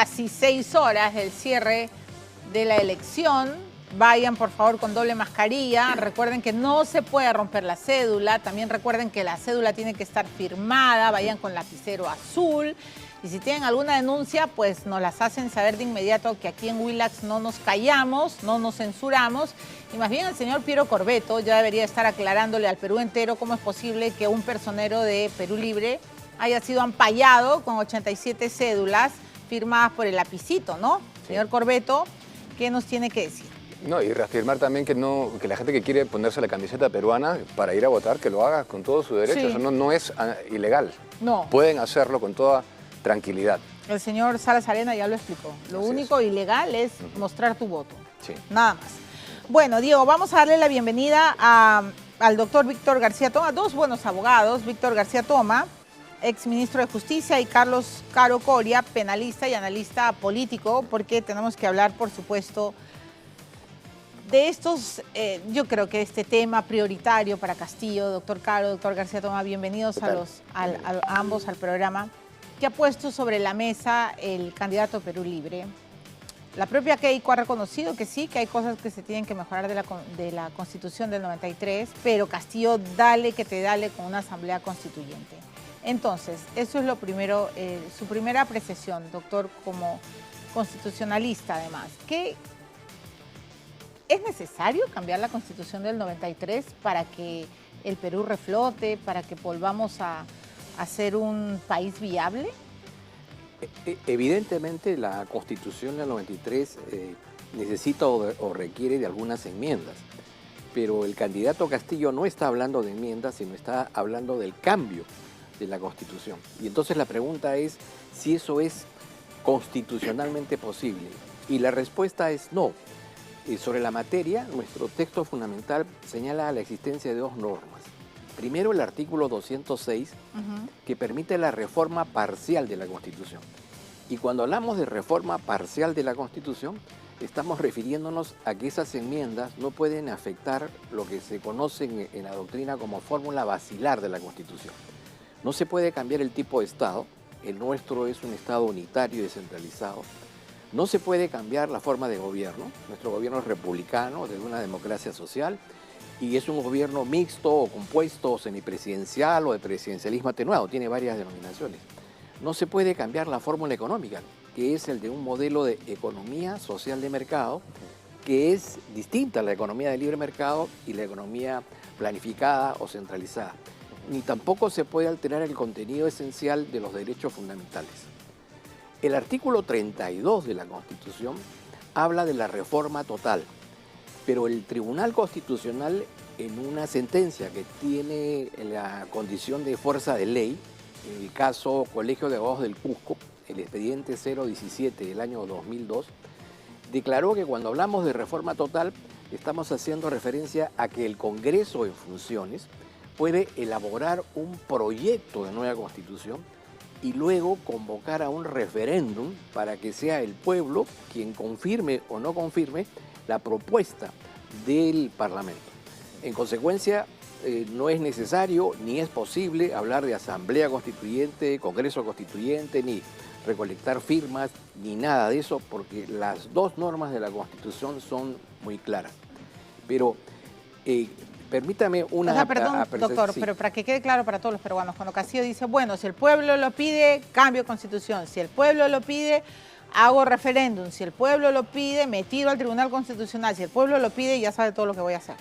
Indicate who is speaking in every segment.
Speaker 1: casi 6 horas del cierre de la elección. Vayan por favor con doble mascarilla. Recuerden que no se puede romper la cédula. También recuerden que la cédula tiene que estar firmada. Vayan con lapicero azul. Y si tienen alguna denuncia, pues nos las hacen saber de inmediato, que aquí en Willax no nos callamos, no nos censuramos. Y más bien el señor Piero Corvetto ya debería estar aclarándole al Perú entero cómo es posible que un personero de Perú Libre haya sido ampallado con 87 cédulas firmadas por el lapicito, ¿no? Sí. Señor Corvetto, ¿qué nos tiene que decir?
Speaker 2: No, y reafirmar también que la gente que quiere ponerse la camiseta peruana para ir a votar, que lo haga con todo su derecho. Sí. Eso no es ilegal.
Speaker 1: No.
Speaker 2: Pueden hacerlo con toda tranquilidad.
Speaker 1: El señor Salas Arena ya lo explicó. Lo único ilegal es mostrar tu voto.
Speaker 2: Sí.
Speaker 1: Nada más. Bueno, Diego, vamos a darle la bienvenida al doctor Víctor García Toma, dos buenos abogados, Víctor García Toma, exministro de Justicia, y Carlos Caro Coria, penalista y analista político, porque tenemos que hablar, por supuesto, de estos, yo creo que este tema prioritario para Castillo. Doctor Caro, doctor García Toma, bienvenidos a ambos al programa, que ha puesto sobre la mesa el candidato Perú Libre. La propia Keiko ha reconocido que sí, que hay cosas que se tienen que mejorar de la Constitución del 93, pero Castillo dale que te dale con una asamblea constituyente. Entonces, eso es lo primero, su primera apreciación, doctor, como constitucionalista además. ¿Es necesario cambiar la Constitución del 93 para que el Perú reflote, para que volvamos a ser un país viable?
Speaker 3: Evidentemente la Constitución del 93 necesita o requiere de algunas enmiendas, pero el candidato Castillo no está hablando de enmiendas, sino está hablando del cambio de la Constitución. Y entonces la pregunta es si eso es constitucionalmente posible. Y la respuesta es no. Sobre la materia, nuestro texto fundamental señala la existencia de dos normas. Primero, el artículo 206, que permite la reforma parcial de la Constitución. Y cuando hablamos de reforma parcial de la Constitución, estamos refiriéndonos a que esas enmiendas no pueden afectar lo que se conoce en la doctrina como fórmula basilar de la Constitución. No se puede cambiar el tipo de Estado. El nuestro es un Estado unitario y descentralizado. No se puede cambiar la forma de gobierno. Nuestro gobierno es republicano, de una democracia social, y es un gobierno mixto o compuesto o semipresidencial o de presidencialismo atenuado, tiene varias denominaciones. No se puede cambiar la fórmula económica, que es el de un modelo de economía social de mercado, que es distinta a la economía de libre mercado y la economía planificada o centralizada. Ni tampoco se puede alterar el contenido esencial de los derechos fundamentales. El artículo 32 de la Constitución habla de la reforma total. Pero el Tribunal Constitucional, en una sentencia que tiene la condición de fuerza de ley, en el caso Colegio de Abogados del Cusco, el expediente 017 del año 2002, declaró que cuando hablamos de reforma total estamos haciendo referencia a que el Congreso en funciones puede elaborar un proyecto de nueva Constitución y luego convocar a un referéndum para que sea el pueblo quien confirme o no confirme la propuesta del Parlamento. En consecuencia, no es necesario ni es posible hablar de asamblea constituyente, congreso constituyente, ni recolectar firmas, ni nada de eso, porque las dos normas de la Constitución son muy claras. Pero permítame una...
Speaker 1: Perdón, doctor, sí. Pero para que quede claro para todos los peruanos, cuando Castillo dice, bueno, si el pueblo lo pide, cambio de Constitución, si el pueblo lo pide, hago referéndum, si el pueblo lo pide, me tiro al Tribunal Constitucional, si el pueblo lo pide, ya sabe todo lo que voy a hacer.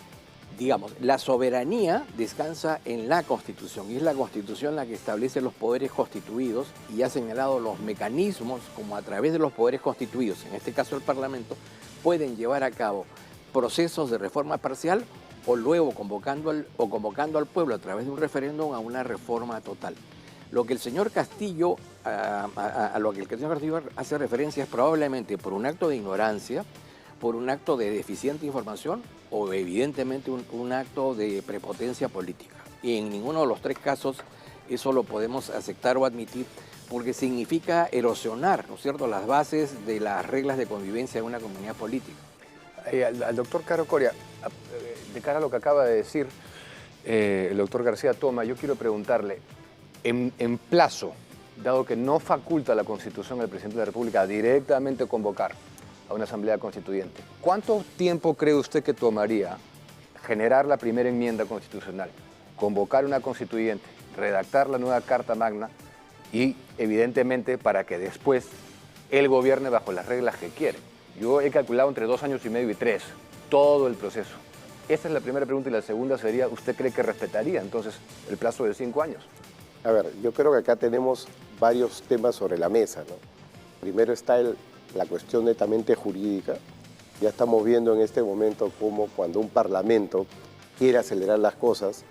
Speaker 3: Digamos, la soberanía descansa en la Constitución y es la Constitución la que establece los poderes constituidos y ha señalado los mecanismos como a través de los poderes constituidos, en este caso el Parlamento, pueden llevar a cabo procesos de reforma parcial o luego convocando al pueblo a través de un referéndum a una reforma total. Lo que el señor Castillo, a lo que el señor Castillo hace referencia es probablemente por un acto de ignorancia, por un acto de deficiente información o evidentemente un acto de prepotencia política. Y en ninguno de los tres casos eso lo podemos aceptar o admitir porque significa erosionar, ¿no es cierto?, las bases de las reglas de convivencia de una comunidad política.
Speaker 2: Al doctor Caro Coria, de cara a lo que acaba de decir el doctor García Toma, yo quiero preguntarle, en plazo, dado que no faculta la Constitución al presidente de la República directamente convocar a una asamblea constituyente, ¿cuánto tiempo cree usted que tomaría generar la primera enmienda constitucional, convocar una constituyente, redactar la nueva Carta Magna y, evidentemente, para que después él gobierne bajo las reglas que quiere? Yo he calculado entre 2 años y medio y 3, todo el proceso. Esa es la primera pregunta, y la segunda sería, ¿usted cree que respetaría entonces el plazo de 5 años?
Speaker 4: A ver, yo creo que acá tenemos varios temas sobre la mesa, ¿no? Primero está la cuestión netamente jurídica. Ya estamos viendo en este momento cómo cuando un parlamento quiere acelerar las cosas,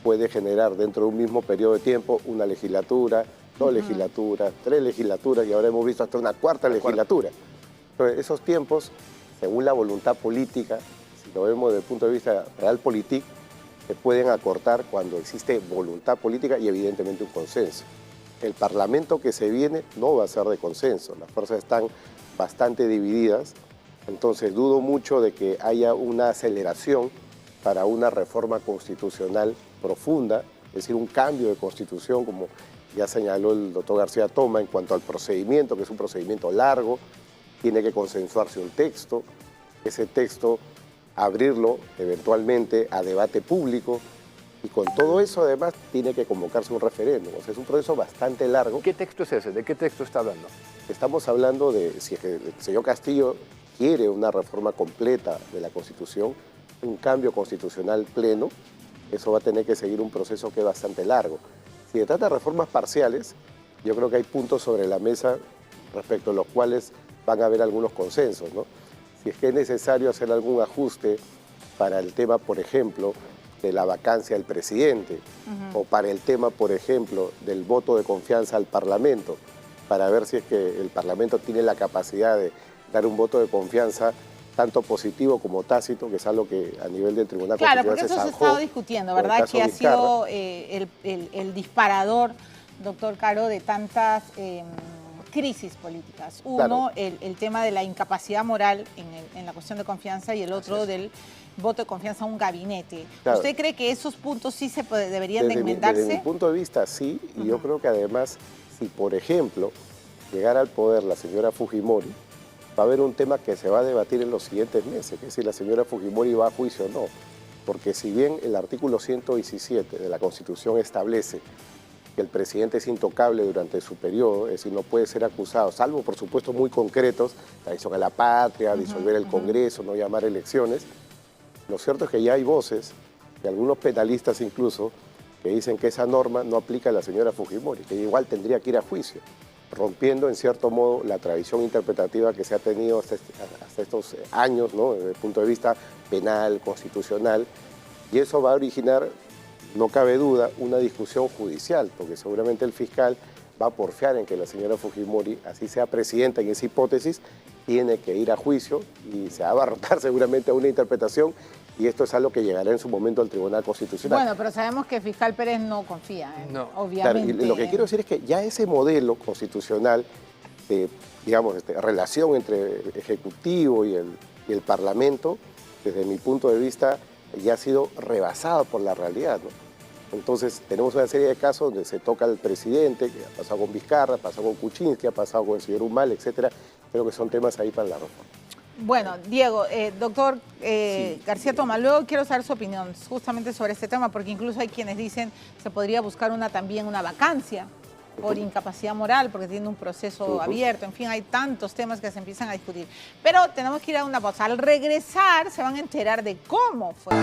Speaker 4: puede generar dentro de un mismo periodo de tiempo una legislatura, 2 legislaturas, 3 legislaturas, y ahora hemos visto hasta una cuarta legislatura. Entonces, esos tiempos, según la voluntad política, si lo vemos desde el punto de vista realpolitik, se pueden acortar cuando existe voluntad política y evidentemente un consenso. El Parlamento que se viene no va a ser de consenso, las fuerzas están bastante divididas, entonces dudo mucho de que haya una aceleración para una reforma constitucional profunda, es decir, un cambio de constitución, como ya señaló el doctor García Toma, en cuanto al procedimiento, que es un procedimiento largo, tiene que consensuarse un texto, ese texto abrirlo eventualmente a debate público, y con todo eso además tiene que convocarse un referéndum. O sea, es un proceso bastante largo.
Speaker 2: ¿Qué texto es ese? ¿De qué texto está hablando?
Speaker 4: Estamos hablando de si el señor Castillo quiere una reforma completa de la Constitución, un cambio constitucional pleno, eso va a tener que seguir un proceso que es bastante largo. Si se trata de reformas parciales, yo creo que hay puntos sobre la mesa respecto a los cuales van a haber algunos consensos, ¿no? Si es que es necesario hacer algún ajuste para el tema, por ejemplo, de la vacancia del presidente, o para el tema, por ejemplo, del voto de confianza al Parlamento, para ver si es que el Parlamento tiene la capacidad de dar un voto de confianza tanto positivo como tácito, que es algo que a nivel del Tribunal
Speaker 1: Constitucional
Speaker 4: se zanjó.
Speaker 1: Claro, porque eso se ha estado discutiendo, ¿verdad? Que ha sido el disparador, doctor Caro, de tantas crisis políticas. Uno, claro, el tema de la incapacidad moral en la cuestión de confianza, y el otro del voto de confianza a un gabinete. Claro. ¿Usted cree que esos puntos sí deberían de enmendarse?
Speaker 4: Desde mi punto de vista, sí, y yo creo que además, si por ejemplo llegara al poder la señora Fujimori, va a haber un tema que se va a debatir en los siguientes meses, que es si la señora Fujimori va a juicio o no. Porque si bien el artículo 117 de la Constitución establece que el presidente es intocable durante su periodo, es decir, no puede ser acusado, salvo por supuesto muy concretos, traición a la patria, disolver el Congreso, no llamar elecciones. Lo cierto es que ya hay voces, de algunos penalistas incluso, que dicen que esa norma no aplica a la señora Fujimori, que igual tendría que ir a juicio, rompiendo en cierto modo la tradición interpretativa que se ha tenido hasta estos años, ¿no? Desde el punto de vista penal, constitucional, y eso va a originar, no cabe duda, una discusión judicial, porque seguramente el fiscal va a porfiar en que la señora Fujimori, así sea presidenta en esa hipótesis, tiene que ir a juicio y se va a abarrotar seguramente a una interpretación, y esto es algo que llegará en su momento al Tribunal Constitucional.
Speaker 1: Bueno, pero sabemos que el fiscal Pérez no confía,
Speaker 2: no,
Speaker 1: obviamente.
Speaker 4: Claro, y lo que quiero decir es que ya ese modelo constitucional de, digamos, relación entre el Ejecutivo y el Parlamento, desde mi punto de vista, ya ha sido rebasado por la realidad, ¿no? Entonces, tenemos una serie de casos donde se toca al presidente, que ha pasado con Vizcarra, ha pasado con Kuczynski, ha pasado con el señor Humala, etcétera. Creo que son temas ahí para la reforma.
Speaker 1: Bueno, Diego, doctor García Toma, luego quiero saber su opinión justamente sobre este tema, porque incluso hay quienes dicen que se podría buscar también una vacancia por incapacidad moral, porque tiene un proceso abierto. En fin, hay tantos temas que se empiezan a discutir. Pero tenemos que ir a una pausa. Al regresar se van a enterar de cómo fue.